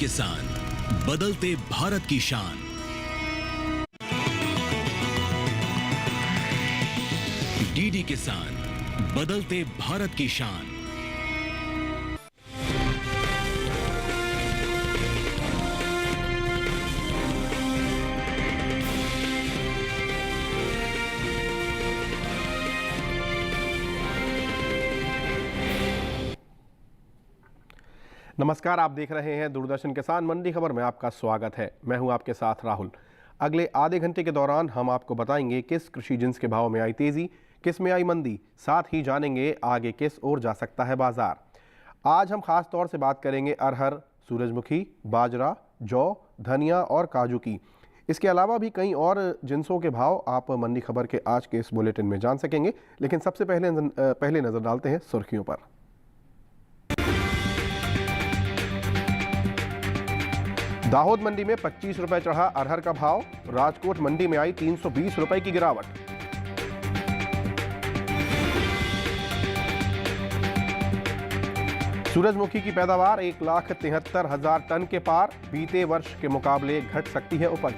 किसान, बदलते भारत की शान। डीडी किसान, बदलते भारत की शान। नमस्कार, आप देख रहे हैं दूरदर्शन किसान मंडी खबर में आपका स्वागत है। मैं हूं आपके साथ राहुल। अगले आधे घंटे के दौरान हम आपको बताएंगे किस कृषि जिन्स के भाव में आई तेजी, किस में आई मंदी, साथ ही जानेंगे आगे किस ओर जा सकता है बाजार। आज हम खास तौर से बात करेंगे अरहर, सूरजमुखी, बाजरा, जौ, धनिया और काजू की। इसके अलावा भी कई और जिन्सों के भाव आप मंडी खबर के आज के इस बुलेटिन में जान सकेंगे। लेकिन सबसे पहले नजर डालते हैं सुर्खियों पर। दाहोद मंडी में 25 रुपए चढ़ा अरहर का भाव, राजकोट मंडी में आई 320 रुपए की गिरावट। सूरजमुखी की पैदावार 1,73,000 टन के पार, बीते वर्ष के मुकाबले घट सकती है उपज।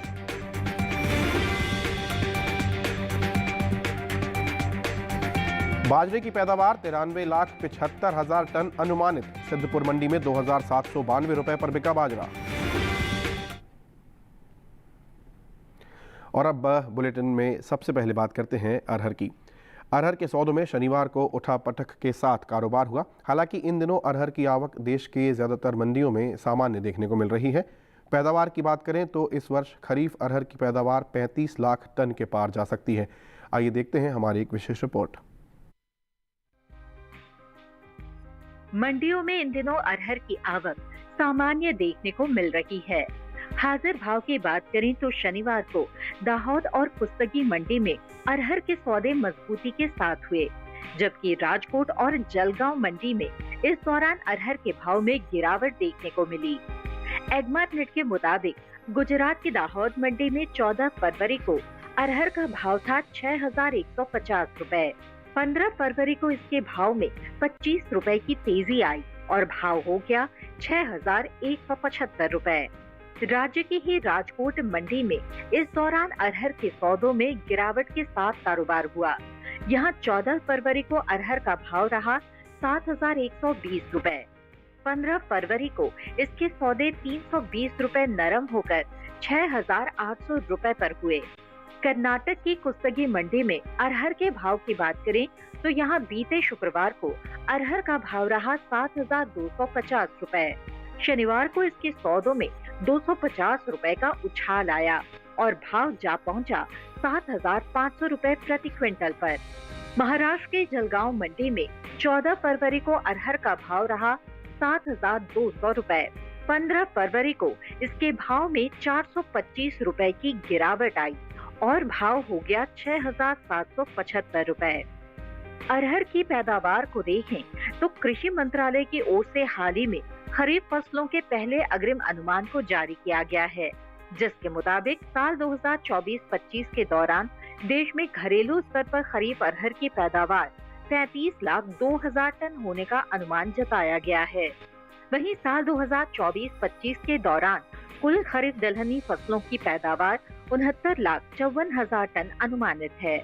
बाजरे की पैदावार 93,75,000 टन अनुमानित, सिद्धपुर मंडी में 2,792 रुपए पर बिका बाजरा। और अब बुलेटिन में सबसे पहले बात करते हैं अरहर की। अरहर के सौदों में शनिवार को उठा-पटक के साथ कारोबार हुआ। हालांकि इन दिनों अरहर की आवक देश के ज़्यादातर मंडियों में सामान्य देखने को मिल रही है। पैदावार की बात करें तो इस वर्ष खरीफ अरहर की पैदावार 35 लाख टन के पार जा सकती है। आइए देखते हैं हमारी एक विशेष रिपोर्ट। मंडियों में इन दिनों अरहर की आवक सामान्य देखने को मिल रही है। हाजिर भाव की बात करें तो शनिवार को दाहोद और पुस्तकी मंडी में अरहर के सौदे मजबूती के साथ हुए, जबकि राजकोट और जलगांव मंडी में इस दौरान अरहर के भाव में गिरावट देखने को मिली। एग्मार्ट के मुताबिक गुजरात की दाहोद मंडी में 14 फरवरी को अरहर का भाव था 6,150 रुपए। 15 फरवरी को इसके भाव में 25 रुपए की तेजी आई और भाव हो गया 6,175 रुपए। राज्य की ही राजकोट मंडी में इस दौरान अरहर के सौदों में गिरावट के साथ कारोबार हुआ। यहां 14 फरवरी को अरहर का भाव रहा 7,120 रुपए। 15 फरवरी को इसके सौदे 320 रुपए नरम होकर 6,800 रुपए पर हुए। कर्नाटक की कुस्तगी मंडी में अरहर के भाव की बात करें तो यहां बीते शुक्रवार को अरहर का भाव रहा 7,250 रुपए। शनिवार को इसके सौदों में 250 रुपए का उछाल आया और भाव जा पहुंचा 7,500 रुपए प्रति क्विंटल पर। महाराष्ट्र के जलगांव मंडी में 14 फरवरी को अरहर का भाव रहा 7,200 रुपए। 15 फरवरी को इसके भाव में 425 रुपए की गिरावट आई और भाव हो गया 6,775 रुपए। अरहर की पैदावार को देखें तो कृषि मंत्रालय की ओर से हाल ही में खरीफ फसलों के पहले अग्रिम अनुमान को जारी किया गया है, जिसके मुताबिक साल 2024-25 के दौरान देश में घरेलू स्तर पर खरीफ अरहर की पैदावार 33,02,000 टन होने का अनुमान जताया गया है। वहीं साल 2024-25 के दौरान कुल खरीफ दलहनी फसलों की पैदावार 69,54,000 टन अनुमानित है।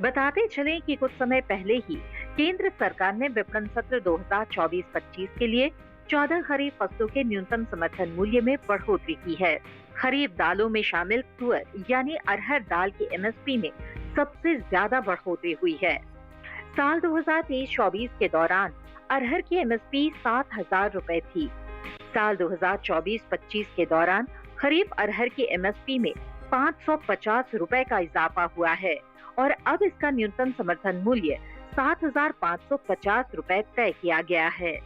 बताते चलें कि कुछ समय पहले ही केंद्र सरकार ने विपणन सत्र 2024-25 के लिए 14 खरीफ फसलों के न्यूनतम समर्थन मूल्य में बढ़ोतरी की है। खरीफ दालों में शामिल तुअर यानी अरहर दाल की एमएसपी में सबसे ज्यादा बढ़ोतरी हुई है। साल 2023-24 के दौरान अरहर की एमएसपी 7,000 रुपए थी। साल 2024-25 के दौरान खरीफ अरहर की एमएसपी में 550 रुपए का इजाफा हुआ है और अब इसका न्यूनतम समर्थन मूल्य 7,550 रुपए तय किया गया है।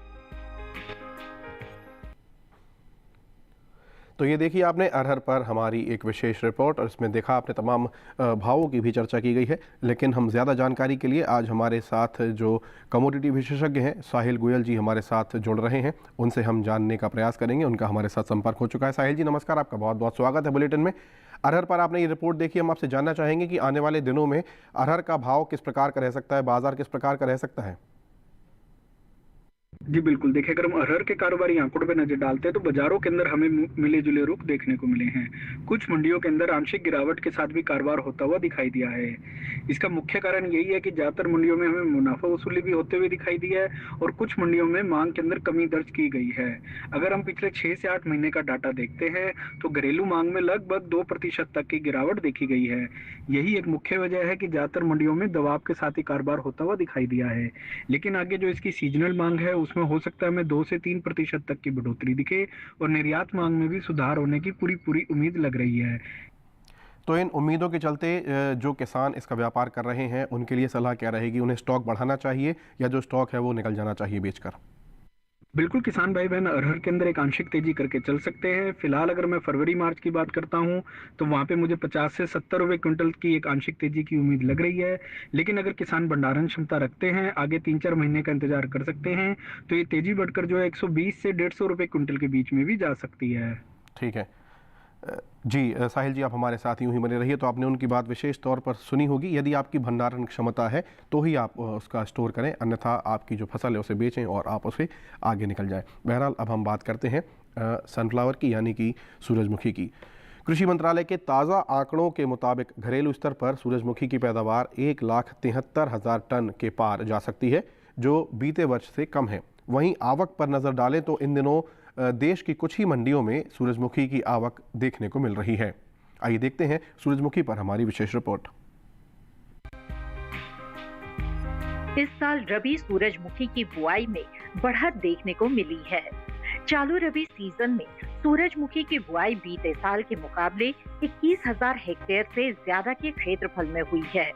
तो ये देखिए आपने अरहर पर हमारी एक विशेष रिपोर्ट और इसमें देखा आपने तमाम भावों की भी चर्चा की गई है। लेकिन हम ज़्यादा जानकारी के लिए आज हमारे साथ जो कमोडिटी विशेषज्ञ हैं साहिल गोयल जी हमारे साथ जुड़ रहे हैं, उनसे हम जानने का प्रयास करेंगे। उनका हमारे साथ संपर्क हो चुका है। साहिल जी नमस्कार, आपका बहुत बहुत स्वागत है बुलेटिन में। अरहर पर आपने ये रिपोर्ट देखी, हम आपसे जानना चाहेंगे कि आने वाले दिनों में अरहर का भाव किस प्रकार का रह सकता है, बाजार किस प्रकार का रह सकता है। जी बिल्कुल, देखिए अगर हम अरहर के कारोबारी आंकड़ों पे नजर डालते हैं तो बाजारों के अंदर हमें मिले जुले रुख देखने को मिले हैं। कुछ मंडियों के अंदर आंशिक गिरावट के साथ भी कारोबार होता हुआ दिखाई दिया है। इसका मुख्य कारण यही है कि ज्यादातर मंडियों में हमें मुनाफा वसूली भी होते हुए दिखाई दिया है और कुछ मंडियों में मांग के अंदर कमी दर्ज की गई है। अगर हम पिछले 6 से 8 महीने का डाटा देखते हैं तो घरेलू मांग में लगभग 2% तक की गिरावट देखी गई है। यही एक मुख्य वजह है कि ज्यादातर मंडियों में दबाव के साथ ही कारोबार होता हुआ दिखाई दिया है। लेकिन आगे जो इसकी सीजनल मांग है उसमें हो सकता है हमें 2 से 3% तक की बढ़ोतरी दिखे और निर्यात मांग में भी सुधार होने की पूरी उम्मीद लग रही है। तो इन उम्मीदों के चलते जो किसान इसका व्यापार कर रहे हैं उनके लिए सलाह क्या रहेगी? उन्हें स्टॉक बढ़ाना चाहिए या जो स्टॉक है वो निकल जाना चाहिए बेचकर? बिल्कुल किसान भाई बहन अरहर के अंदर एक आंशिक तेजी करके चल सकते हैं। फिलहाल अगर मैं फरवरी मार्च की बात करता हूं तो वहां पे मुझे 50 से 70 रुपए क्विंटल की एक आंशिक तेजी की उम्मीद लग रही है। लेकिन अगर किसान भंडारण क्षमता रखते हैं, आगे 3-4 महीने का इंतजार कर सकते हैं, तो ये तेजी बढ़कर जो है 120 से 150 रुपए क्विंटल के बीच में भी जा सकती है। ठीक है जी। साहिल जी, आप हमारे साथ यूं ही बने रहिए। तो आपने उनकी बात विशेष तौर पर सुनी होगी। यदि आपकी भंडारण क्षमता है तो ही आप उसका स्टोर करें, अन्यथा आपकी जो फसल है उसे बेचें और आप उसे आगे निकल जाएं। बहरहाल अब हम बात करते हैं सनफ्लावर की, यानी कि सूरजमुखी की। कृषि मंत्रालय के ताज़ा आंकड़ों के मुताबिक घरेलू स्तर पर सूरजमुखी की पैदावार 1,73,000 टन के पार जा सकती है, जो बीते वर्ष से कम है। वहीं आवक पर नज़र डालें तो इन दिनों देश की कुछ ही मंडियों में सूरजमुखी की आवक देखने को मिल रही है। आइए देखते हैं सूरजमुखी पर हमारी विशेष रिपोर्ट। इस साल रबी सूरजमुखी की बुआई में बढ़त देखने को मिली है। चालू रबी सीजन में सूरजमुखी की बुआई बीते साल के मुकाबले 21,000 हेक्टेयर से ज्यादा के क्षेत्रफल में हुई है।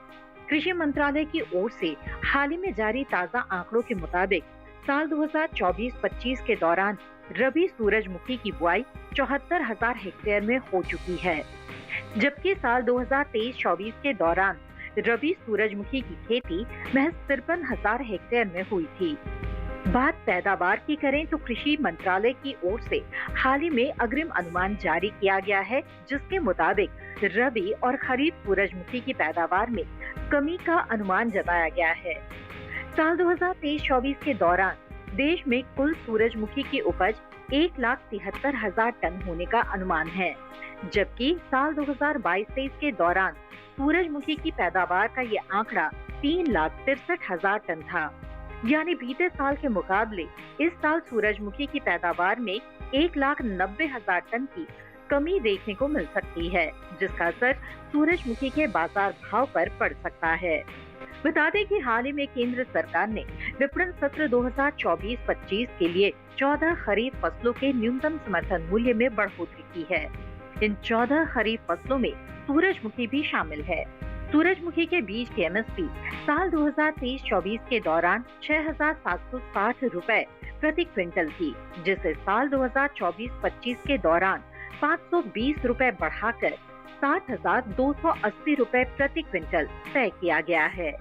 कृषि मंत्रालय की ओर से हाल ही में जारी ताजा आंकड़ों के मुताबिक साल 2024-25 के दौरान रबी सूरजमुखी की बुआई 74,000 हेक्टेयर में हो चुकी है, जबकि साल 2023-24 के दौरान रबी सूरजमुखी की खेती महज 53,000 हेक्टेयर में हुई थी। बात पैदावार की करें तो कृषि मंत्रालय की ओर से हाल ही में अग्रिम अनुमान जारी किया गया है, जिसके मुताबिक रबी और खरीफ सूरजमुखी की पैदावार में कमी का अनुमान जताया गया है। साल 2023-24 के दौरान देश में कुल सूरजमुखी की उपज 1,73,000 टन होने का अनुमान है, जबकि साल 2022-23 के दौरान सूरजमुखी की पैदावार का ये आंकड़ा 3,63,000 टन था। यानी बीते साल के मुकाबले इस साल सूरजमुखी की पैदावार में 1,90,000 टन की कमी देखने को मिल सकती है, जिसका असर सूरजमुखी के बाजार भाव पर पड़ सकता है। बता दें कि हाल ही में केंद्र सरकार ने विपणन सत्र 2024-25 के लिए 14 खरीफ फसलों के न्यूनतम समर्थन मूल्य में बढ़ोतरी की है। इन 14 खरीफ फसलों में सूरजमुखी भी शामिल है। सूरजमुखी के बीज की एमएसपी साल 2023-24 के दौरान 6,760 रुपए प्रति क्विंटल थी, जिसे साल 2024-25 के दौरान 520 रुपए बढ़ाकर 60,280 रुपए प्रति क्विंटल तय किया गया है।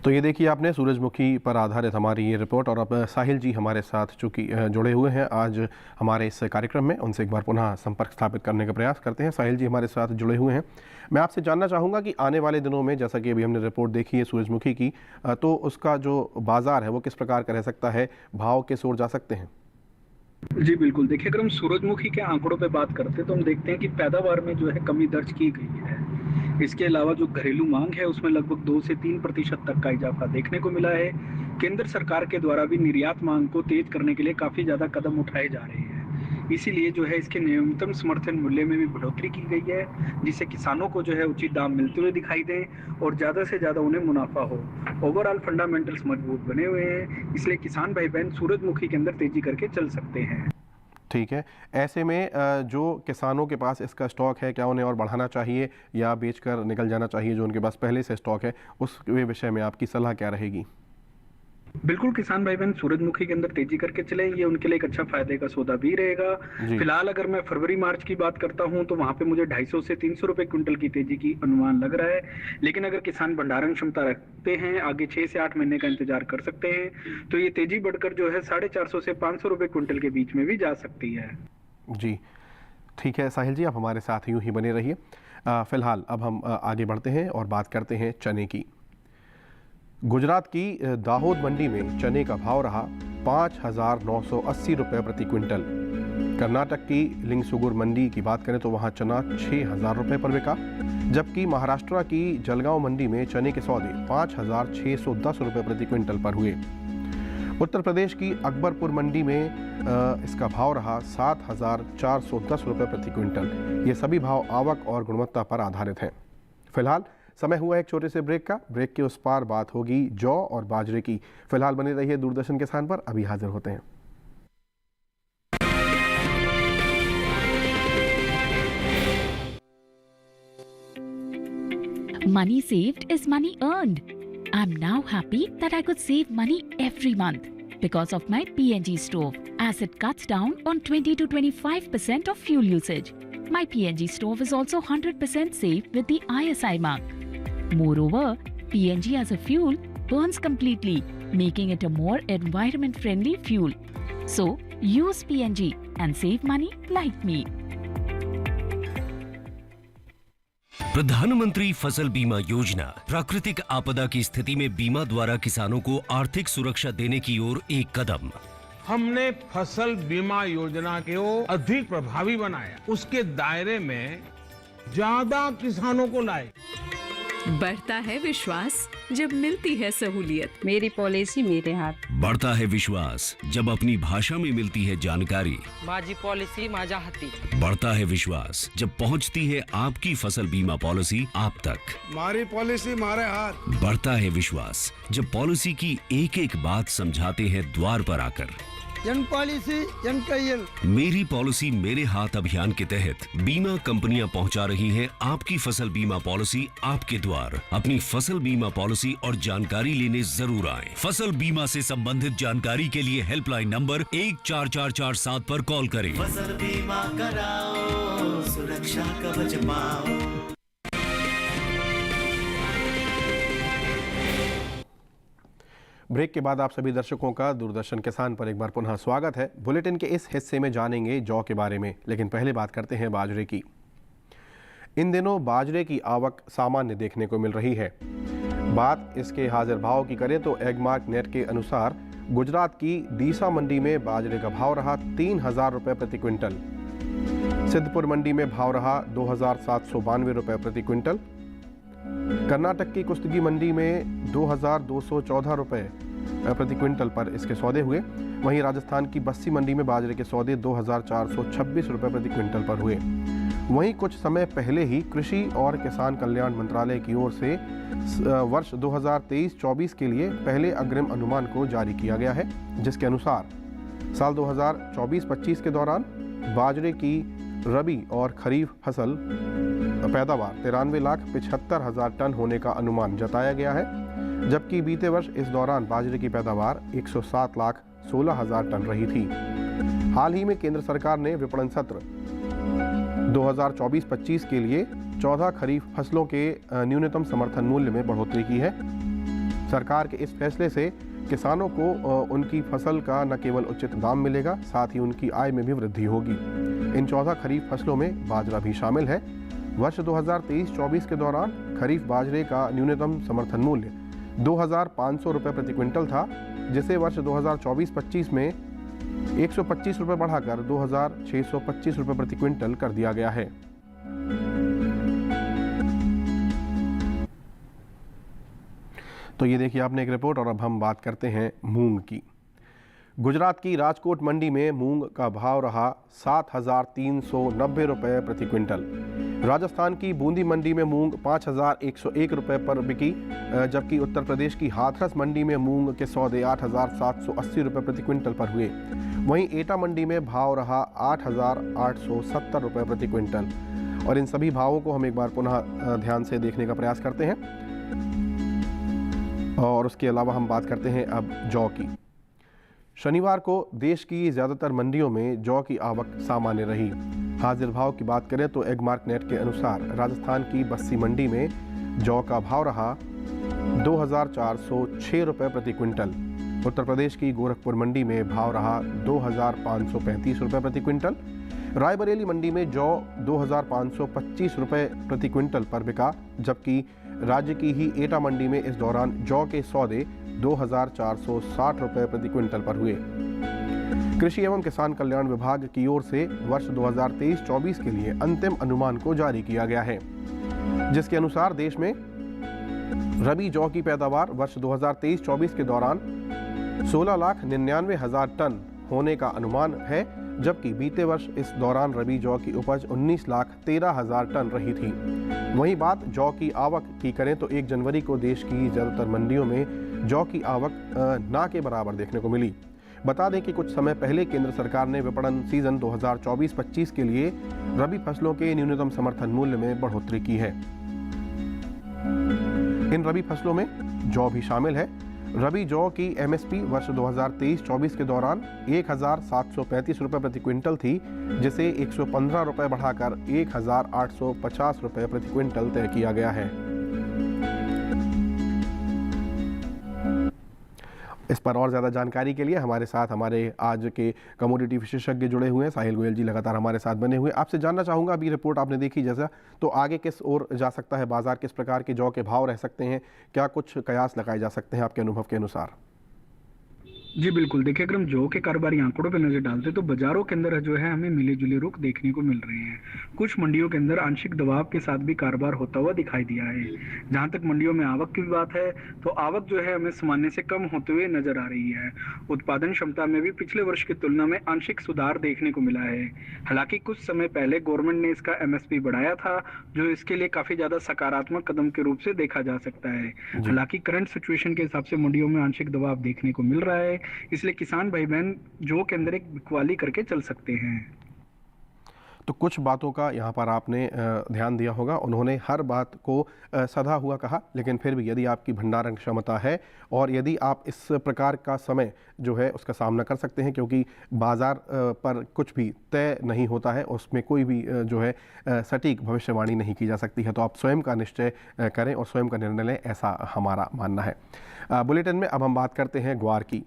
तो ये देखिए आपने सूरजमुखी पर आधारित हमारी ये रिपोर्ट। और अब साहिल जी हमारे साथ चूँकि जुड़े हुए हैं आज हमारे इस कार्यक्रम में, उनसे एक बार पुनः संपर्क स्थापित करने का प्रयास करते हैं। साहिल जी हमारे साथ जुड़े हुए हैं। मैं आपसे जानना चाहूँगा कि आने वाले दिनों में, जैसा कि अभी हमने रिपोर्ट देखी है सूरजमुखी की, तो उसका जो बाज़ार है वो किस प्रकार का रह सकता है, भाव किस ओर जा सकते हैं? जी बिल्कुल, देखिए अगर हम सूरजमुखी के आंकड़ों पे बात करते हैं तो हम देखते हैं कि पैदावार में जो है कमी दर्ज की गई है। इसके अलावा जो घरेलू मांग है उसमें लगभग 2 से 3% तक का इजाफा देखने को मिला है। केंद्र सरकार के द्वारा भी निर्यात मांग को तेज करने के लिए काफी ज्यादा कदम उठाए जा रहे हैं। इसीलिए जो है इसके न्यूनतम समर्थन मूल्य में भी बढ़ोतरी की गई है, जिससे किसानों को जो है उचित दाम मिलते हुए दिखाई दे और ज्यादा से ज्यादा उन्हें मुनाफा हो। ओवरऑल फंडामेंटल्स मजबूत बने हुए हैं, इसलिए किसान भाई बहन सूरजमुखी के अंदर तेजी करके चल सकते हैं। ठीक है, ऐसे में जो किसानों के पास इसका स्टॉक है, क्या उन्हें और बढ़ाना चाहिए या बेचकर निकल जाना चाहिए जो उनके पास पहले से स्टॉक है, उस विषय में आपकी सलाह क्या रहेगी? बिल्कुल किसान भाई बहन सूरजमुखी के अंदर तेजी करके चले, ये उनके लिए एक अच्छा फायदे का सौदा भी रहेगा। फिलहाल अगर मैं फरवरी मार्च की बात करता हूं तो वहां पे मुझे 250 से 300 रुपए क्विंटल की तेजी की अनुमान लग रहा है। लेकिन अगर किसान भंडारण क्षमता रखते हैं, आगे 6 से 8 महीने का इंतजार कर सकते हैं, तो ये तेजी बढ़कर जो है 450 से 500 रुपए क्विंटल के बीच में भी जा सकती है। जी ठीक है साहिल जी, आप हमारे साथ यूं ही बने रहिए। फिलहाल अब हम आगे बढ़ते हैं और बात करते हैं चने की। गुजरात की दाहोद मंडी में चने का भाव रहा 5,980 रुपये प्रति क्विंटल। कर्नाटक की लिंगसुगुर मंडी की बात करें तो वहां चना 6,000 रुपये पर बिका, जबकि महाराष्ट्र की जलगांव मंडी में चने के सौदे 5,610 रुपये प्रति क्विंटल पर हुए। उत्तर प्रदेश की अकबरपुर मंडी में इसका भाव रहा 7,410 रुपये प्रति क्विंटल। ये सभी भाव आवक और गुणवत्ता पर आधारित हैं। फिलहाल समय हुआ एक छोटे से ब्रेक का। ब्रेक के उस पार बात होगी जौ और बाजरे की। फिलहाल बने रहिए दूरदर्शन किसान पर, अभी हाजिर होते हैं। Money saved is money earned. I'm now happy that I could save money every month because of my PNG stove, as it cuts down on 20 to 25% of fuel usage. My PNG stove is also 100% safe with the ISI mark. Moreover, PNG as a fuel burns completely, making it a more environment-friendly fuel. So, use PNG and save money like me. प्रधानमंत्री फसल बीमा योजना प्राकृतिक आपदा की स्थिति में बीमा द्वारा किसानों को आर्थिक सुरक्षा देने की ओर एक कदम। हमने फसल बीमा योजना को अधिक प्रभावी बनाया, उसके दायरे में ज्यादा किसानों को लाए। बढ़ता है विश्वास जब मिलती है सहूलियत। मेरी पॉलिसी मेरे हाथ। बढ़ता है विश्वास जब अपनी भाषा में मिलती है जानकारी। माझी पॉलिसी माझ्या हाती। बढ़ता है विश्वास जब पहुंचती है आपकी फसल बीमा पॉलिसी आप तक। मारी पॉलिसी मारे हाथ। बढ़ता है विश्वास जब पॉलिसी की एक एक बात समझाते हैं द्वार पर आकर। जन पॉलिसी जन कैयल। मेरी पॉलिसी मेरे हाथ अभियान के तहत बीमा कंपनियां पहुंचा रही हैं आपकी फसल बीमा पॉलिसी आपके द्वार। अपनी फसल बीमा पॉलिसी और जानकारी लेने जरूर आएं। फसल बीमा से संबंधित जानकारी के लिए हेल्पलाइन नंबर 14447 पर कॉल करें। फसल बीमा कराओ, सुरक्षा कवच पाओ। ब्रेक के बाद आप सभी दर्शकों का दूरदर्शन किसान पर एक बार पुनः स्वागत है। बुलेटिन के इस हिस्से में जानेंगे जौ के बारे में, लेकिन पहले बात करते हैं बाजरे की। इन दिनों बाजरे की आवक सामान्य देखने को मिल रही है। बात इसके हाजिर भाव की करें तो एगमार्क नेट के अनुसार गुजरात की डीसा मंडी में बाजरे का भाव रहा 3,000 रुपये प्रति क्विंटल। सिद्धपुर मंडी में भाव रहा 2,792 रुपये प्रति क्विंटल। कर्नाटक की कुस्तगी मंडी में 2,214 रुपये प्रति क्विंटल पर इसके सौदे हुए। वहीं राजस्थान की बस्सी मंडी में बाजरे के सौदे 2,426 रुपये प्रति क्विंटल पर हुए। वहीं कुछ समय पहले ही कृषि और किसान कल्याण मंत्रालय की ओर से वर्ष 2023-24 के लिए पहले अग्रिम अनुमान को जारी किया गया है, जिसके अनुसार साल 2024-25 के दौरान बाजरे की रबी और खरीफ फसल पैदावार 93,75,000 टन होने का अनुमान जताया गया है, जबकि बीते वर्ष इस दौरान बाजरे की पैदावार 107,16,000 टन रही थी। हाल ही में केंद्र सरकार ने विपणन सत्र 2024-25 के लिए 14 खरीफ फसलों के न्यूनतम समर्थन मूल्य में बढ़ोतरी की है। सरकार के इस फैसले से किसानों को उनकी फसल का न केवल उचित दाम मिलेगा, साथ ही उनकी आय में भी वृद्धि होगी। इन 14 खरीफ फसलों में बाजरा भी शामिल है। वर्ष 2023-24 के दौरान खरीफ बाजरे का न्यूनतम समर्थन मूल्य 2,500 रुपये प्रति क्विंटल था, जिसे वर्ष 2024-25 में 125 रुपये बढ़ाकर 2,625 रुपये प्रति क्विंटल कर दिया गया है। तो ये देखिए आपने एक रिपोर्ट, और अब हम बात करते हैं मूंग की। गुजरात की राजकोट मंडी में मूंग का भाव रहा 7,390 रुपये प्रति क्विंटल। राजस्थान की बूंदी मंडी में मूंग 5,101 रुपये पर बिकी, जबकि उत्तर प्रदेश की हाथरस मंडी में मूंग के सौदे 8,780 रुपये प्रति क्विंटल पर हुए। वहीं एटा मंडी में भाव रहा 8,870 रुपये प्रति क्विंटल। और इन सभी भावों को हम एक बार पुनः ध्यान से देखने का प्रयास करते हैं। और उसके अलावा हम बात करते हैं अब जौ की। शनिवार को देश की ज़्यादातर मंडियों में जौ की आवक सामान्य रही। हाजिर भाव की बात करें तो एगमार्क नेट के अनुसार राजस्थान की बस्सी मंडी में जौ का भाव रहा 2,406 रुपये प्रति क्विंटल। उत्तर प्रदेश की गोरखपुर मंडी में भाव रहा 2,535 रुपये प्रति क्विंटल। रायबरेली मंडी में जौ 2,525 रुपये प्रति क्विंटल पर बिका, जबकि राज्य की ही एटा मंडी में इस दौरान जौ के सौदे 2,460 रुपये प्रति क्विंटल पर हुए। कृषि एवं किसान कल्याण विभाग की ओर से वर्ष 2023-24 के लिए अंतिम अनुमान को जारी किया गया है, जिसके अनुसार देश में रबी जौ की पैदावार वर्ष 2023-24 के दौरान 16,99,000 टन होने का अनुमान है, जबकि बीते वर्ष इस दौरान रबी जौ की उपज 19,13,000 टन रही थी। वहीं बात जौ की आवक की करें तो 1 जनवरी को देश की ज़्यादातर मंडियों में जौ की आवक ना के बराबर देखने को मिली। बता दें कि कुछ समय पहले केंद्र सरकार ने विपणन सीजन 2024-25 के लिए रबी फसलों के न्यूनतम समर्थन मूल्य में बढ़ोतरी की है। इन रबी फसलों में जौ भी शामिल है। रबी जौ की एमएसपी वर्ष 2023-24 के दौरान 1,735 रुपये प्रति क्विंटल थी, जिसे 115 रुपये बढ़ाकर 1,850 रुपये प्रति क्विंटल तय किया गया है। इस पर और ज़्यादा जानकारी के लिए हमारे साथ हमारे आज के कमोडिटी विशेषज्ञ जुड़े हुए हैं। साहिल गोयल जी लगातार हमारे साथ बने हुए। आपसे जानना चाहूँगा, अभी रिपोर्ट आपने देखी जैसा, तो आगे किस ओर जा सकता है बाजार, किस प्रकार के जौ के भाव रह सकते हैं, क्या कुछ कयास लगाए जा सकते हैं आपके अनुभव के अनुसार? जी बिल्कुल, देखिए अगर हम जौ के कारोबारी आंकड़ों पर नजर डालते तो बाजारों के अंदर जो है हमें मिले जुले रुख देखने को मिल रहे हैं। कुछ मंडियों के अंदर आंशिक दबाव के साथ भी कारोबार होता हुआ दिखाई दिया है। जहां तक मंडियों में आवक की बात है तो आवक जो है हमें सामान्य से कम होते हुए नजर आ रही है। उत्पादन क्षमता में भी पिछले वर्ष की तुलना में आंशिक सुधार देखने को मिला है। हालांकि कुछ समय पहले गवर्नमेंट ने इसका एमएसपी बढ़ाया था, जो इसके लिए काफी ज्यादा सकारात्मक कदम के रूप से देखा जा सकता है। हालांकि करंट सिचुएशन के हिसाब से मंडियों में आंशिक दबाव देखने को मिल रहा है, इसलिए किसान भाई बहन जौ के अंदर एक बिकवाली करके चल सकते हैं। तो कुछ बातों का यहाँ पर आपने ध्यान दिया होगा, उन्होंने हर बात को सधा हुआ कहा, लेकिन फिर भी यदि आपकी भंडारण क्षमता है और यदि आप इस प्रकार का समय जो है उसका सामना कर सकते हैं, क्योंकि बाज़ार पर कुछ भी तय नहीं होता है, उसमें कोई भी जो है सटीक भविष्यवाणी नहीं की जा सकती है, तो आप स्वयं का निश्चय करें और स्वयं का निर्णय लें, ऐसा हमारा मानना है। बुलेटिन में अब हम बात करते हैं ग्वार की।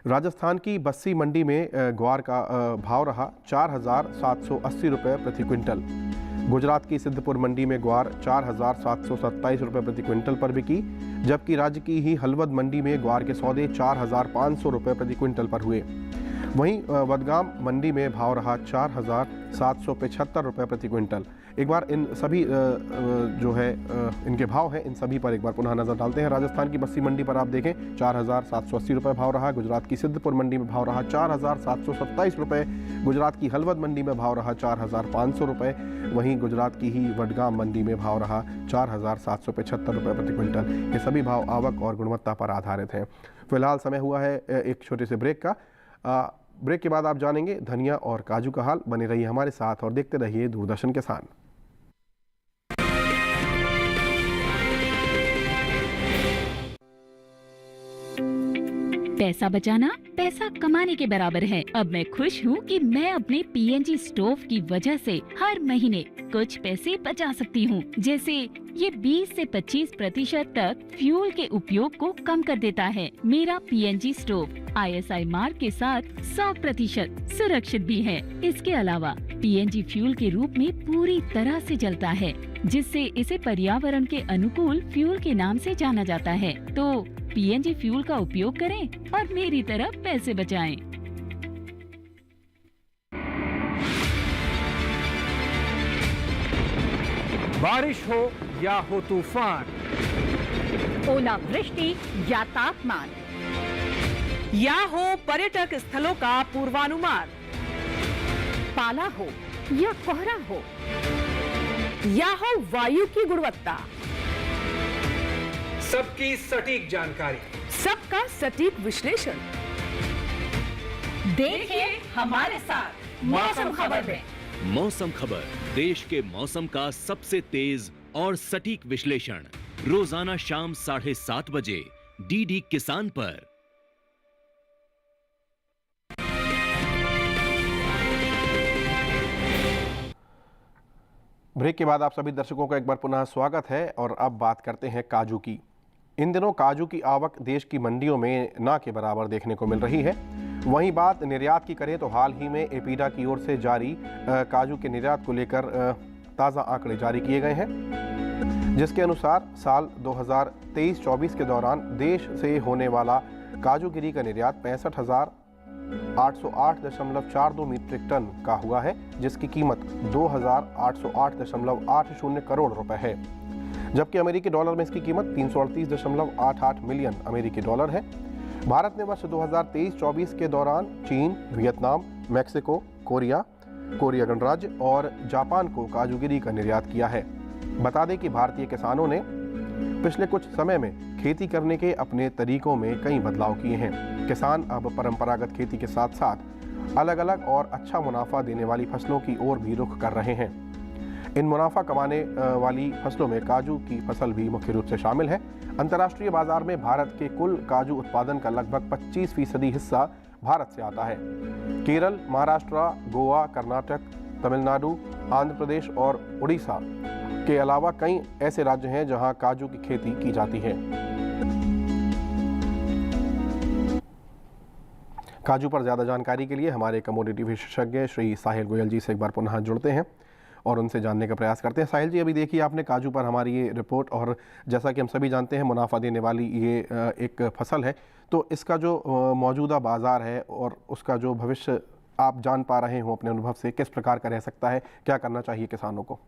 राजस्थान की बस्सी मंडी में ग्वार का भाव रहा 4,780 रुपये प्रति क्विंटल। गुजरात की सिद्धपुर मंडी में ग्वार 4,727 रुपये प्रति क्विंटल पर बिकी, जबकि राज्य की ही हलवद मंडी में ग्वार के सौदे 4,500 रुपये प्रति क्विंटल पर हुए। वहीं वडगाम मंडी में भाव रहा 4,775 रुपये प्रति क्विंटल। एक बार इन सभी जो है इनके भाव हैं, इन सभी पर एक बार पुनः नज़र डालते हैं। राजस्थान की बस्सी मंडी पर आप देखें 4,780 रुपये भाव रहा। गुजरात की सिद्धपुर मंडी में भाव रहा 4,727 रुपये। गुजरात की हलवद मंडी में भाव रहा 4,500 रुपये। वहीं गुजरात की ही वडगाम मंडी में भाव रहा 4,775 रुपये प्रति क्विंटल। ये सभी भाव आवक और गुणवत्ता पर आधारित हैं। फिलहाल समय हुआ है एक छोटे से ब्रेक का। ब्रेक के बाद आप जानेंगे धनिया और काजू का हाल। बने रहिए हमारे साथ और देखते रहिए दूरदर्शन किसान। पैसा बचाना पैसा कमाने के बराबर है। अब मैं खुश हूँ कि मैं अपने पीएनजी स्टोव की वजह से हर महीने कुछ पैसे बचा सकती हूँ। जैसे ये 20 से 25% तक फ्यूल के उपयोग को कम कर देता है। मेरा पीएनजी स्टोव ISI मार्क के साथ 100% सुरक्षित भी है। इसके अलावा पीएनजी फ्यूल के रूप में पूरी तरह से जलता है, जिससे इसे पर्यावरण के अनुकूल फ्यूल के नाम से जाना जाता है। तो पीएनजी फ्यूल का उपयोग करें और मेरी तरह पैसे बचाएं। बारिश हो या हो तूफान, ओलावृष्टि या तापमान, या हो पर्यटक स्थलों का पूर्वानुमान, पाला हो या कोहरा हो, या हो वायु की गुणवत्ता, सबकी सटीक जानकारी, सबका सटीक विश्लेषण। देखिए हमारे साथ मौसम खबर में। मौसम खबर, देश के मौसम का सबसे तेज और सटीक विश्लेषण, रोजाना शाम 7:30 बजे डीडी किसान पर। ब्रेक के बाद आप सभी दर्शकों का एक बार पुनः स्वागत है और अब बात करते हैं काजू की। इन दिनों काजू की आवक देश की मंडियों में ना के बराबर देखने को मिल रही है। वहीं बात निर्यात की करें तो हाल ही में एपीडा की ओर से जारी काजू के निर्यात को लेकर ताज़ा आंकड़े जारी किए गए हैं, जिसके अनुसार साल 2023-24 के दौरान देश से होने वाला काजूगिरी का निर्यात 65,808.42 मीट्रिक टन का हुआ है, जिसकी कीमत 2,808.80 करोड़ रुपए है, जबकि अमेरिकी डॉलर में इसकी कीमत 338.88 मिलियन अमेरिकी डॉलर है। भारत ने वर्ष 2023-24 के दौरान चीन, वियतनाम, मैक्सिको, कोरिया गणराज्य और जापान को काजूगिरी का निर्यात किया है। बता दें कि भारतीय किसानों ने पिछले कुछ समय में खेती करने के अपने तरीकों में कई बदलाव किए हैं। किसान अब परंपरागत खेती के साथ साथ अलग अलग और अच्छा मुनाफा देने वाली फसलों की ओर भी रुख कर रहे हैं। इन मुनाफा कमाने वाली फसलों में काजू की फसल भी मुख्य रूप से शामिल है। अंतर्राष्ट्रीय बाजार में भारत के कुल काजू उत्पादन का लगभग 25% हिस्सा भारत से आता है। केरल, महाराष्ट्र, गोवा, कर्नाटक, तमिलनाडु, आंध्र प्रदेश और उड़ीसा के अलावा कई ऐसे राज्य हैं जहां काजू की खेती की जाती है। काजू पर ज़्यादा जानकारी के लिए हमारे कमोडिटी विशेषज्ञ श्री साहिल गोयल जी से एक बार पुनः जुड़ते हैं और उनसे जानने का प्रयास करते हैं। साहिल जी, अभी देखिए आपने काजू पर हमारी ये रिपोर्ट, और जैसा कि हम सभी जानते हैं मुनाफा देने वाली ये एक फसल है, तो इसका जो मौजूदा बाज़ार है और उसका जो भविष्य आप जान पा रहे हो अपने अनुभव से, किस प्रकार का रह सकता है, क्या करना चाहिए किसानों को?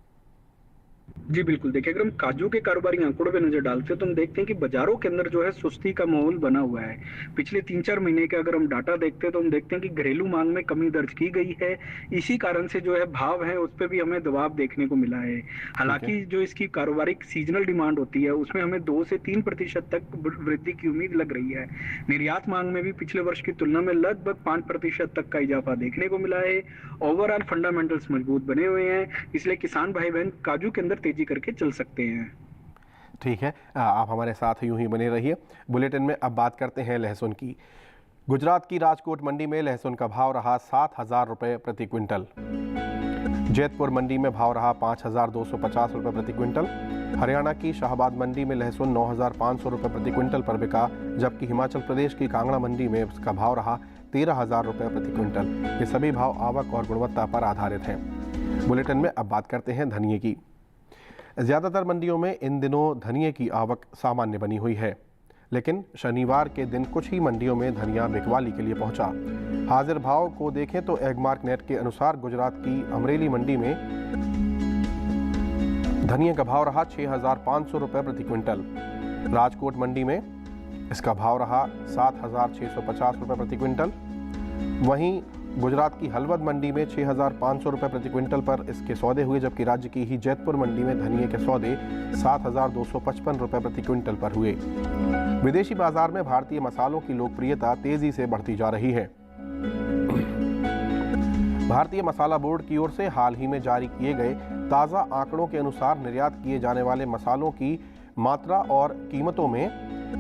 जी बिल्कुल, देखिए अगर हम काजू के कारोबारी आंकड़ों पे नजर डालते हैं तो हम देखते हैं कि बाजारों के अंदर जो है सुस्ती का माहौल बना हुआ है। पिछले 3-4 महीने के अगर हम डाटा देखते हैं तो हम देखते हैं कि घरेलू मांग में कमी दर्ज की गई है। इसी कारण से जो है भाव है उस पर भी हमें दबाव देखने को मिला है। हालांकि जो इसकी कारोबारिक सीजनल डिमांड होती है उसमें हमें 2 से 3% तक वृद्धि की उम्मीद लग रही है। निर्यात मांग में भी पिछले वर्ष की तुलना में लगभग 5% तक का इजाफा देखने को मिला है। ओवरऑल फंडामेंटल्स मजबूत बने हुए हैं, इसलिए किसान भाई बहन काजू के अंदर तेजी करके चल सकते हैं। ठीक है, आप हमारे साथ यूं ही बने रहिए। बुलेटिन में अब बात करते हैं लहसुन की। गुजरात की राजकोट मंडी में लहसुन का भाव रहा 7,000 रुपये प्रति क्विंटल। जैतपुर मंडी में भाव रहा 5,250 रुपये प्रति क्विंटल। हरियाणा की शाहबाद मंडी में लहसुन 9,500 रुपये प्रति क्विंटल पर बिका, जबकि हिमाचल प्रदेश की कांगड़ा मंडी में उसका भाव रहा 13,000 रुपये प्रति क्विंटल। ये सभी भाव आवक और गुणवत्ता पर आधारित हैं। बुलेटिन में अब बात करते हैं धनिये की। ज़्यादातर मंडियों में इन दिनों धनिये की आवक सामान्य बनी हुई है, लेकिन शनिवार के दिन कुछ ही मंडियों में धनिया बिकवाली के लिए पहुंचा। हाजिर भाव को देखें तो एगमार्क नेट के अनुसार गुजरात की अमरेली मंडी में धनिये का भाव रहा 6,500 रुपये प्रति क्विंटल। राजकोट मंडी में इसका भाव रहा 7,650 रुपये प्रति क्विंटल। वहीं गुजरात की हलवद मंडी में 6,500 रुपये प्रति क्विंटल पर इसके सौदे हुए, जबकि राज्य की ही जैतपुर मंडी में धनिये के सौदे 7,255 रुपये प्रति क्विंटल पर हुए। विदेशी बाजार में भारतीय मसालों की लोकप्रियता तेजी से बढ़ती जा रही है। भारतीय मसाला बोर्ड की ओर से हाल ही में जारी किए गए ताज़ा आंकड़ों के अनुसार निर्यात किए जाने वाले मसालों की मात्रा और कीमतों में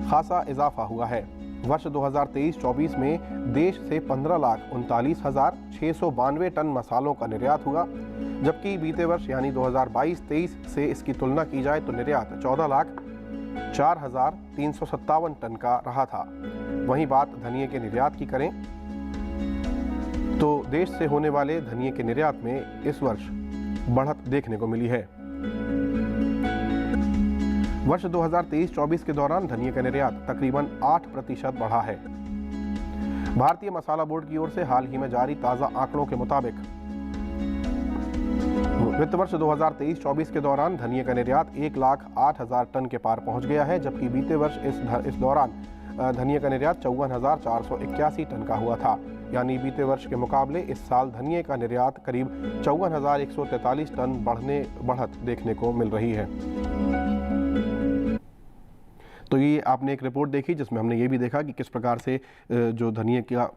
खासा इजाफा हुआ है। वर्ष 2023-24 में देश से 15,39,692 टन मसालों का निर्यात हुआ, जबकि बीते वर्ष यानी 2022-23 से इसकी तुलना की जाए तो निर्यात 14,04,357 टन का रहा था। वहीं बात धनिये के निर्यात की करें तो देश से होने वाले धनिये के निर्यात में इस वर्ष बढ़त देखने को मिली है। वर्ष 2023-24 के दौरान धनिये का निर्यात तकरीबन 8% बढ़ा है। भारतीय मसाला बोर्ड की ओर से हाल ही में जारी ताज़ा आंकड़ों के मुताबिक वित्त वर्ष 2023-24 के दौरान धनिये का निर्यात 1,08,000 टन के पार पहुंच गया है, जबकि बीते वर्ष इस दौरान धनिये का निर्यात 54,481 टन का हुआ था। यानी बीते वर्ष के मुकाबले इस साल धनिये का निर्यात करीब 54,143 टन बढ़त देखने को मिल रही है। तो ये आपने एक रिपोर्ट देखी जिसमें हमने ये भी देखा कि किस प्रकार से जो धनिये का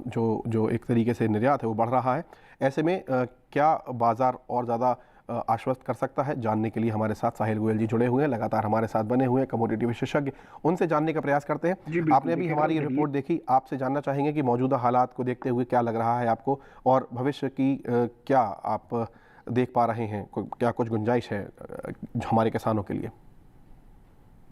जो एक तरीके से निर्यात है वो बढ़ रहा है। ऐसे में क्या बाज़ार और ज़्यादा आश्वस्त कर सकता है, जानने के लिए हमारे साथ साहिल गोयल जी जुड़े हुए हैं, लगातार हमारे साथ बने हुए हैं, कमोडिटी विशेषज्ञ। उनसे जानने का प्रयास करते हैं। आपने अभी हमारी रिपोर्ट देखी, आपसे जानना चाहेंगे कि मौजूदा हालात को देखते हुए क्या लग रहा है आपको, और भविष्य की क्या आप देख पा रहे हैं, क्या कुछ गुंजाइश है हमारे किसानों के लिए?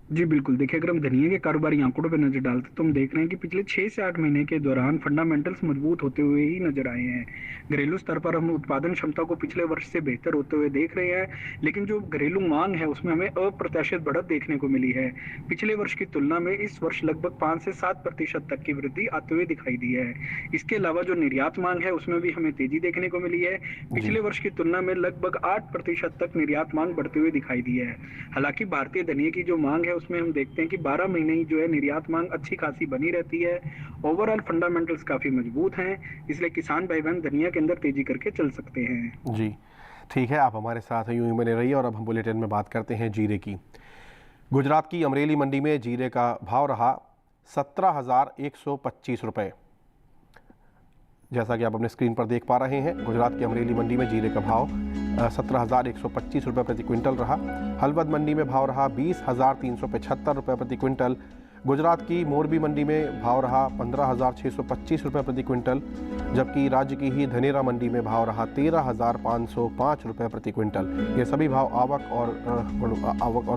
जी बिल्कुल, देखिए अगर हम धनिया के कारोबारी आंकड़ों पर नजर डालते तो हम देख रहे हैं कि पिछले 6 से 8 महीने के दौरान फंडामेंटल्स मजबूत होते हुए ही नजर आए हैं। घरेलू स्तर पर हम उत्पादन क्षमता को पिछले वर्ष से बेहतर होते हुए देख रहे हैं, लेकिन जो घरेलू मांग है उसमें हमें अप्रत्याशित बढ़त देखने को मिली है। पिछले वर्ष की तुलना में इस वर्ष लगभग 5 से 7% तक की वृद्धि आते हुए दिखाई दी है। इसके अलावा जो निर्यात मांग है उसमें भी हमें तेजी देखने को मिली है। पिछले वर्ष की तुलना में लगभग 8% तक निर्यात मांग बढ़ते हुए दिखाई दी है। हालांकि भारतीय धनिया की जो मांग है उसमें हम देखते हैं कि 12 महीने ही जो है निर्यात मांग अच्छी खासी बनी रहती है। ओवरऑल फंडामेंटल्स काफी मजबूत हैं, इसलिए किसान भाई बहन धनिया के अंदर तेजी करके चल सकते हैं। जी ठीक है, आप हमारे साथ यूं ही बने रहिए। और अब हम बुलेटिन में बात करते हैं जीरे की। गुजरात की अमरेली मंडी में जीरे का भाव रहा 17,125 रुपये। जैसा कि आप अपने स्क्रीन पर देख पा रहे हैं, गुजरात की अमरेली मंडी में जीरे का भाव 17,125 रुपये प्रति क्विंटल रहा। हलवद मंडी में भाव रहा 20,375 रुपये प्रति क्विंटल। गुजरात की मोरबी मंडी में भाव रहा 15,625 रुपये प्रति क्विंटल, जबकि राज्य की ही धनेरा मंडी में भाव रहा 13,505 रुपये प्रति क्विंटल। ये सभी भाव आवक और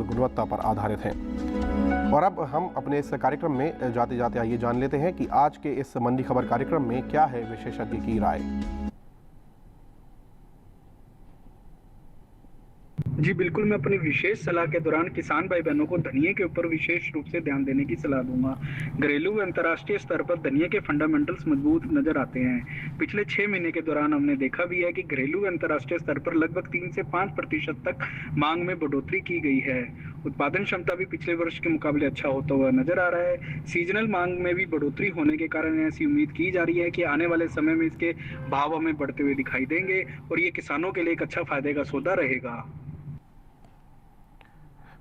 गुणवत्ता पर आधारित हैं। और अब हम अपने इस कार्यक्रम में जाते जाते आइए जान लेते हैं कि आज के इस मंडी खबर कार्यक्रम में क्या है विशेषज्ञ की राय। जी बिल्कुल, मैं अपनी विशेष सलाह के दौरान किसान भाई बहनों को धनिया के ऊपर विशेष रूप से ध्यान देने की सलाह दूंगा। घरेलू व अंतर्राष्ट्रीय स्तर पर धनिया के फंडामेंटल्स मजबूत नजर आते हैं। पिछले 6 महीने के दौरान हमने देखा भी है कि घरेलू व अंतर्राष्ट्रीय स्तर पर लगभग 3 से 5% तक मांग में बढ़ोतरी की गई है। उत्पादन क्षमता भी पिछले वर्ष के मुकाबले अच्छा होता हुआ नजर आ रहा है। सीजनल मांग में भी बढ़ोतरी होने के कारण ऐसी उम्मीद की जा रही है कि आने वाले समय में इसके भाव हमें बढ़ते हुए दिखाई देंगे और ये किसानों के लिए एक अच्छा फायदे का सौदा रहेगा।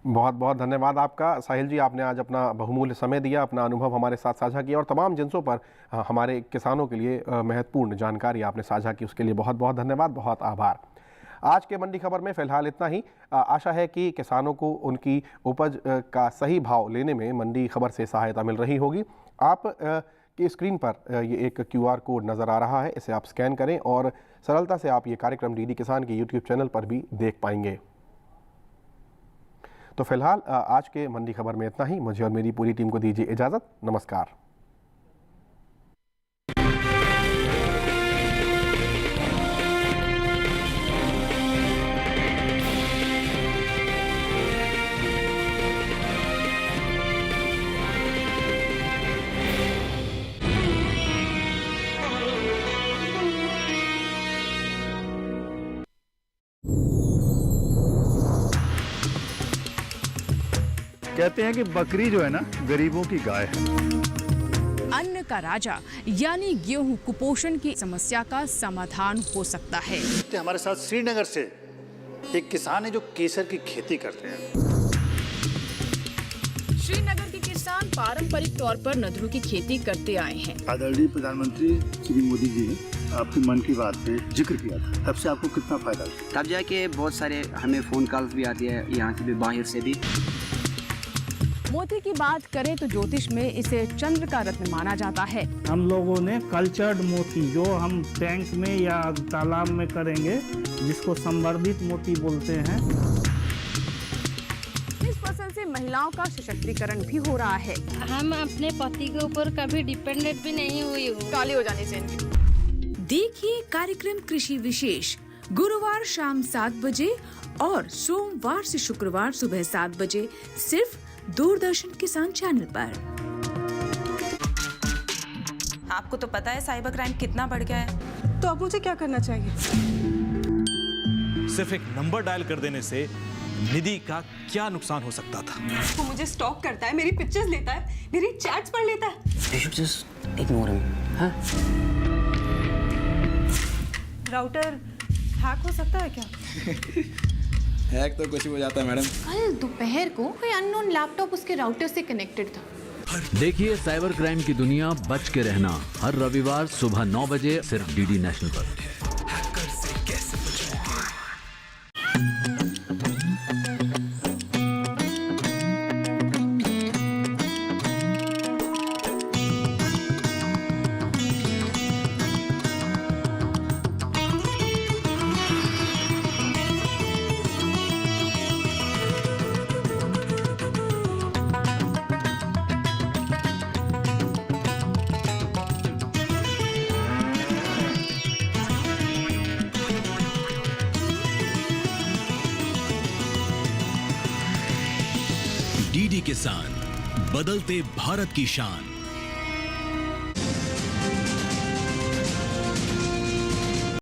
बहुत बहुत धन्यवाद आपका साहिल जी, आपने आज अपना बहुमूल्य समय दिया, अपना अनुभव हमारे साथ साझा किया और तमाम जिन्सों पर हमारे किसानों के लिए महत्वपूर्ण जानकारी आपने साझा की, उसके लिए बहुत बहुत धन्यवाद, बहुत आभार। आज के मंडी खबर में फ़िलहाल इतना ही। आशा है कि किसानों को उनकी उपज का सही भाव लेने में मंडी खबर से सहायता मिल रही होगी। आप की स्क्रीन पर ये एक QR कोड नज़र आ रहा है, इसे आप स्कैन करें और सरलता से आप ये कार्यक्रम DD किसान के YouTube चैनल पर भी देख पाएंगे। तो फिलहाल आज के मंडी खबर में इतना ही। मुझे और मेरी पूरी टीम को दीजिए इजाज़त। नमस्कार। कहते हैं कि बकरी जो है ना गरीबों की गाय है। अन्न का राजा यानी गेहूं कुपोषण की समस्या का समाधान हो सकता है। हमारे साथ श्रीनगर से एक किसान है जो केसर की खेती करते हैं। श्रीनगर के किसान पारंपरिक तौर पर नदरू की खेती करते आए हैं। आदरणीय प्रधानमंत्री श्री मोदी जी ने आपकी मन की बात पे जिक्र किया था, तब से आपको कितना फायदा हुआ? तब जाके बहुत सारे हमें फोन कॉल्स भी आती है, यहाँ से भी बाहर से भी। मोती की बात करें तो ज्योतिष में इसे चंद्र का रत्न माना जाता है। हम लोगों ने कल्चर्ड मोती जो हम टैंक में या तालाब में करेंगे, जिसको संवर्धित मोती बोलते हैं। इस फसल से महिलाओं का सशक्तिकरण भी हो रहा है। हम अपने पति के ऊपर कभी डिपेंडेंट भी नहीं हुई हूँ। काली हो जाने से। देखिए कार्यक्रम कृषि विशेष गुरुवार शाम 7 बजे और सोमवार से शुक्रवार सुबह 7 बजे सिर्फ दूरदर्शन किसान चैनल पर। आपको तो पता है साइबर क्राइम कितना बढ़ गया है, तो अब मुझे क्या करना चाहिए? सिर्फ एक नंबर डायल कर देने से निधि का क्या नुकसान हो सकता था? वो मुझे स्टॉक करता है, मेरी पिक्चर्स लेता है, मेरी चैट्स पढ़ लेता है। You should just ignore him, हाँ? राउटर हैक हो सकता है क्या? हैक तो कुछ भी हो जाता है मैडम। कल दोपहर को कोई अननोन लैपटॉप उसके राउटर से कनेक्टेड था। देखिए साइबर क्राइम की दुनिया बच के रहना हर रविवार सुबह 9 बजे सिर्फ DD नेशनल पर। डीडी किसान, बदलते भारत की शान।